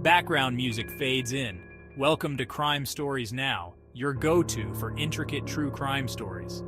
Background music fades in. Welcome to Crime Stories Now, your go-to for intricate true crime stories.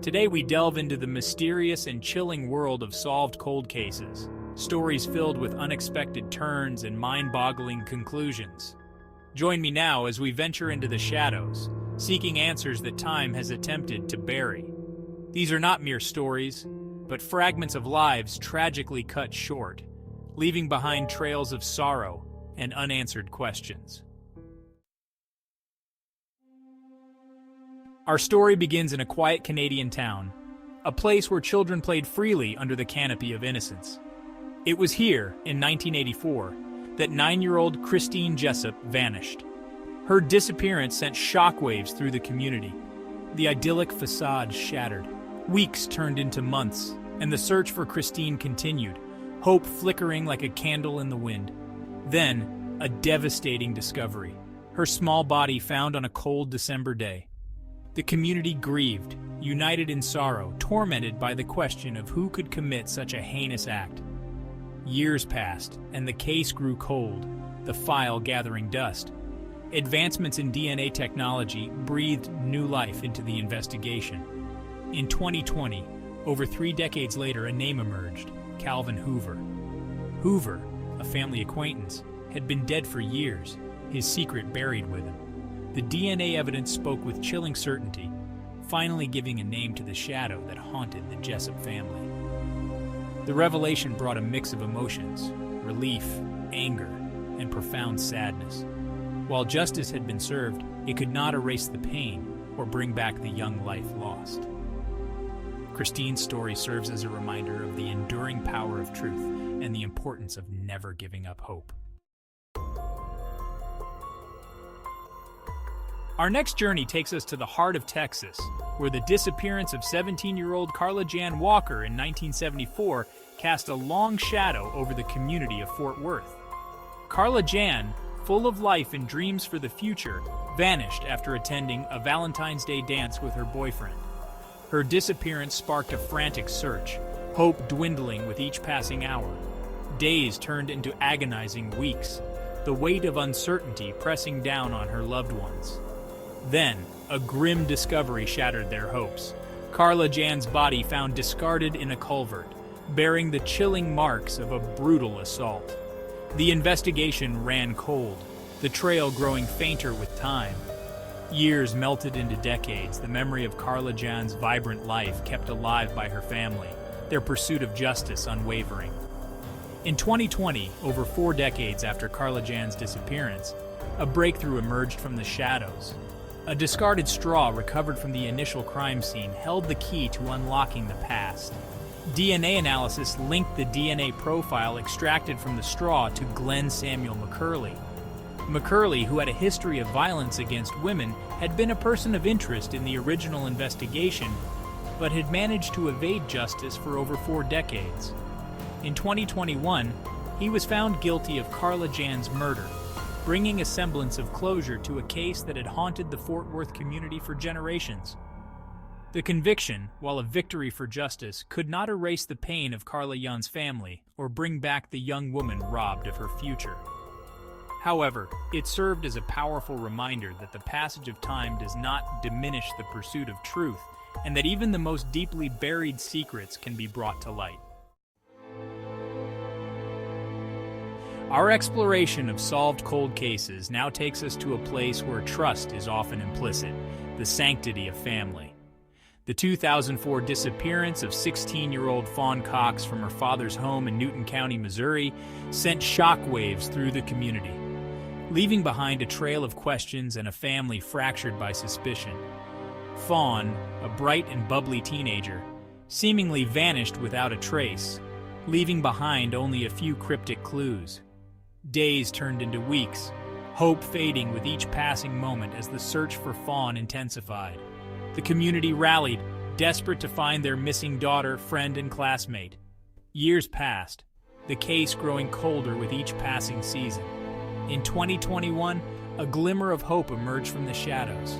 Today we delve into the mysterious and chilling world of solved cold cases, stories filled with unexpected turns and mind-boggling conclusions. Join me now as we venture into the shadows, seeking answers that time has attempted to bury. These are not mere stories, but fragments of lives tragically cut short, leaving behind trails of sorrow and unanswered questions. Our story begins in a quiet Canadian town, a place where children played freely under the canopy of innocence. It was here, in 1984, that 9-year-old Christine Jessop vanished. Her disappearance sent shockwaves through the community. The idyllic facade shattered. Weeks turned into months, and the search for Christine continued, hope flickering like a candle in the wind. Then, a devastating discovery. Her small body found on a cold December day. The community grieved, united in sorrow, tormented by the question of who could commit such a heinous act. Years passed, and the case grew cold, the file gathering dust. Advancements in DNA technology breathed new life into the investigation. In 2020, over 3 decades later, a name emerged: Calvin Hoover. Hoover, a family acquaintance, had been dead for years, his secret buried with him. The DNA evidence spoke with chilling certainty, finally giving a name to the shadow that haunted the Jessop family. The revelation brought a mix of emotions: relief, anger, and profound sadness. While justice had been served, it could not erase the pain or bring back the young life lost. Christine's story serves as a reminder of the enduring power of truth and the importance of never giving up hope. Our next journey takes us to the heart of Texas, where the disappearance of 17-year-old Carla Jan Walker in 1974 cast a long shadow over the community of Fort Worth. Carla Jan, full of life and dreams for the future, vanished after attending a Valentine's Day dance with her boyfriend. Her disappearance sparked a frantic search, hope dwindling with each passing hour. Days turned into agonizing weeks, the weight of uncertainty pressing down on her loved ones. Then, a grim discovery shattered their hopes. Carla Jan's body found discarded in a culvert, bearing the chilling marks of a brutal assault. The investigation ran cold, the trail growing fainter with time. Years melted into decades, the memory of Carla Jan's vibrant life kept alive by her family, their pursuit of justice unwavering. In 2020, over 4 decades after Carla Jan's disappearance, a breakthrough emerged from the shadows. A discarded straw recovered from the initial crime scene held the key to unlocking the past. DNA analysis linked the DNA profile extracted from the straw to Glenn Samuel McCurley. McCurley, who had a history of violence against women, had been a person of interest in the original investigation, but had managed to evade justice for over 4 decades. In 2021, he was found guilty of Carla Jan's murder, bringing a semblance of closure to a case that had haunted the Fort Worth community for generations. The conviction, while a victory for justice, could not erase the pain of Carla Jan's family or bring back the young woman robbed of her future. However, it served as a powerful reminder that the passage of time does not diminish the pursuit of truth, and that even the most deeply buried secrets can be brought to light. Our exploration of solved cold cases now takes us to a place where trust is often implicit: the sanctity of family. The 2004 disappearance of 16-year-old Fawn Cox from her father's home in Newton County, Missouri, sent shockwaves through the community, leaving behind a trail of questions and a family fractured by suspicion. Fawn, a bright and bubbly teenager, seemingly vanished without a trace, leaving behind only a few cryptic clues. Days turned into weeks, hope fading with each passing moment as the search for Fawn intensified. The community rallied, desperate to find their missing daughter, friend, and classmate. Years passed, the case growing colder with each passing season. In 2021, a glimmer of hope emerged from the shadows.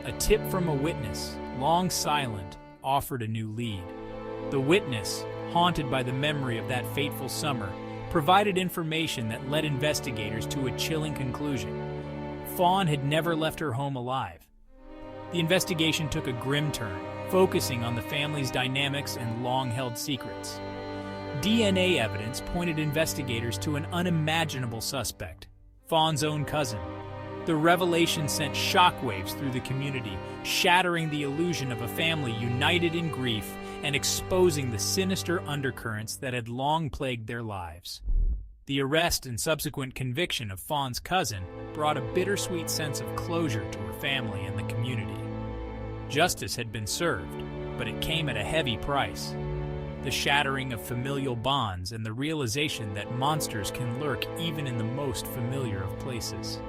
A tip from a witness, long silent, offered a new lead. The witness, haunted by the memory of that fateful summer, provided information that led investigators to a chilling conclusion. Fawn had never left her home alive. The investigation took a grim turn, focusing on the family's dynamics and long-held secrets. DNA evidence pointed investigators to an unimaginable suspect, Fawn's own cousin. The revelation sent shockwaves through the community, shattering the illusion of a family united in grief and exposing the sinister undercurrents that had long plagued their lives. The arrest and subsequent conviction of Fawn's cousin brought a bittersweet sense of closure to her family and the community. Justice had been served, but it came at a heavy price. The shattering of familial bonds and the realization that monsters can lurk even in the most familiar of places.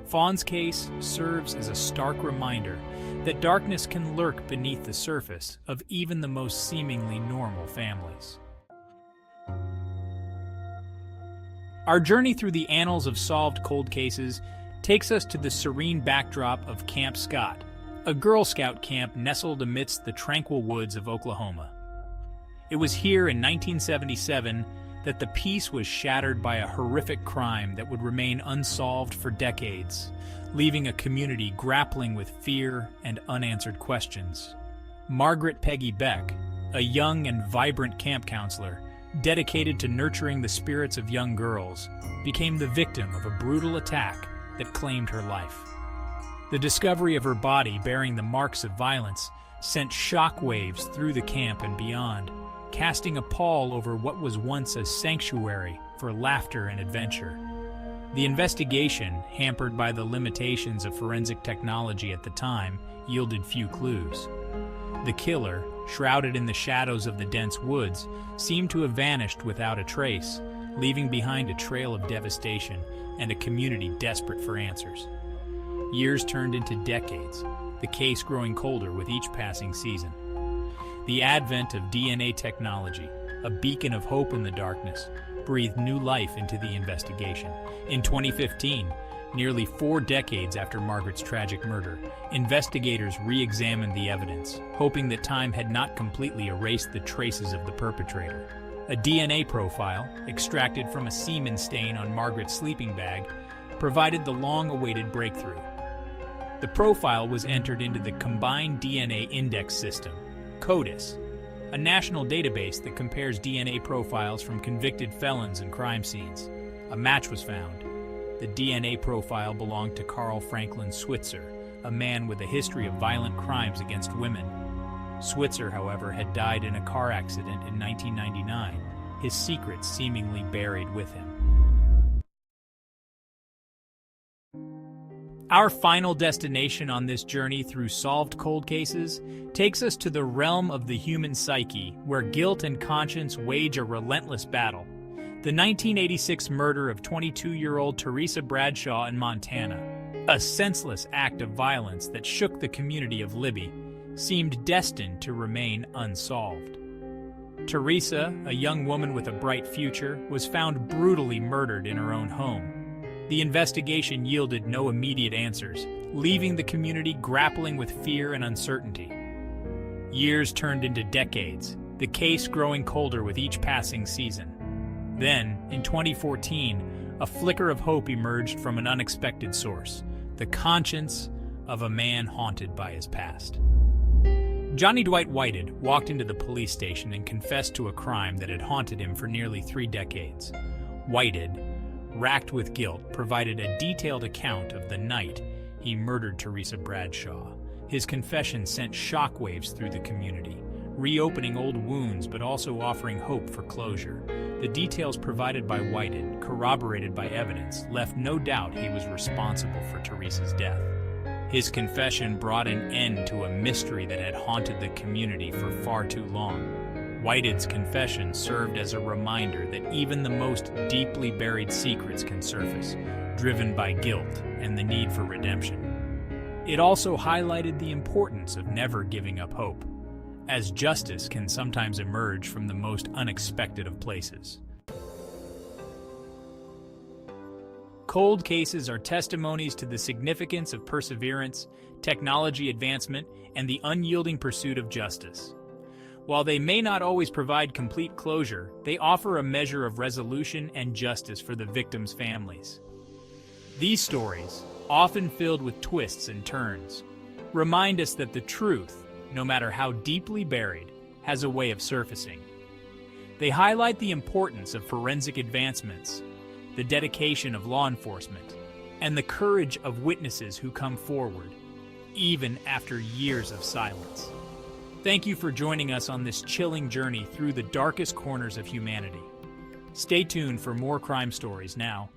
Fawn's case serves as a stark reminder that darkness can lurk beneath the surface of even the most seemingly normal families. Our journey through the annals of solved cold cases takes us to the serene backdrop of Camp Scott, a Girl Scout camp nestled amidst the tranquil woods of Oklahoma. It was here in 1977 that the peace was shattered by a horrific crime that would remain unsolved for decades, leaving a community grappling with fear and unanswered questions. Margaret Peggy Beck, a young and vibrant camp counselor, dedicated to nurturing the spirits of young girls, became the victim of a brutal attack that claimed her life. The discovery of her body bearing the marks of violence sent shockwaves through the camp and beyond, casting a pall over what was once a sanctuary for laughter and adventure. The investigation, hampered by the limitations of forensic technology at the time, yielded few clues. The killer, shrouded in the shadows of the dense woods, seemed to have vanished without a trace, leaving behind a trail of devastation and a community desperate for answers. Years turned into decades, the case growing colder with each passing season. The advent of DNA technology, a beacon of hope in the darkness, breathed new life into the investigation. In 2015, nearly 4 decades after Margaret's tragic murder, investigators re-examined the evidence, hoping that time had not completely erased the traces of the perpetrator. A DNA profile, extracted from a semen stain on Margaret's sleeping bag, provided the long-awaited breakthrough. The profile was entered into the Combined DNA Index System, CODIS, a national database that compares DNA profiles from convicted felons and crime scenes. A match was found. The DNA profile belonged to Carl Franklin Switzer, a man with a history of violent crimes against women. Switzer, however, had died in a car accident in 1999, his secrets seemingly buried with him. Our final destination on this journey through solved cold cases takes us to the realm of the human psyche, where guilt and conscience wage a relentless battle. The 1986 murder of 22-year-old Teresa Bradshaw in Montana, a senseless act of violence that shook the community of Libby, seemed destined to remain unsolved. Teresa, a young woman with a bright future, was found brutally murdered in her own home. The investigation yielded no immediate answers, leaving the community grappling with fear and uncertainty. Years turned into decades, the case growing colder with each passing season. Then, in 2014, a flicker of hope emerged from an unexpected source, the conscience of a man haunted by his past. Johnny Dwight Whited walked into the police station and confessed to a crime that had haunted him for nearly 3 decades. Whited, racked with guilt, provided a detailed account of the night he murdered Teresa Bradshaw. His confession sent shockwaves through the community, reopening old wounds but also offering hope for closure. The details provided by Whited, corroborated by evidence, left no doubt he was responsible for Teresa's death. His confession brought an end to a mystery that had haunted the community for far too long. Whited's confession served as a reminder that even the most deeply buried secrets can surface, driven by guilt and the need for redemption. It also highlighted the importance of never giving up hope, as justice can sometimes emerge from the most unexpected of places. Cold cases are testimonies to the significance of perseverance, technology advancement, and the unyielding pursuit of justice. While they may not always provide complete closure, they offer a measure of resolution and justice for the victims' families. These stories, often filled with twists and turns, remind us that the truth, no matter how deeply buried, has a way of surfacing. They highlight the importance of forensic advancements, the dedication of law enforcement, and the courage of witnesses who come forward, even after years of silence. Thank you for joining us on this chilling journey through the darkest corners of humanity. Stay tuned for more crime stories now.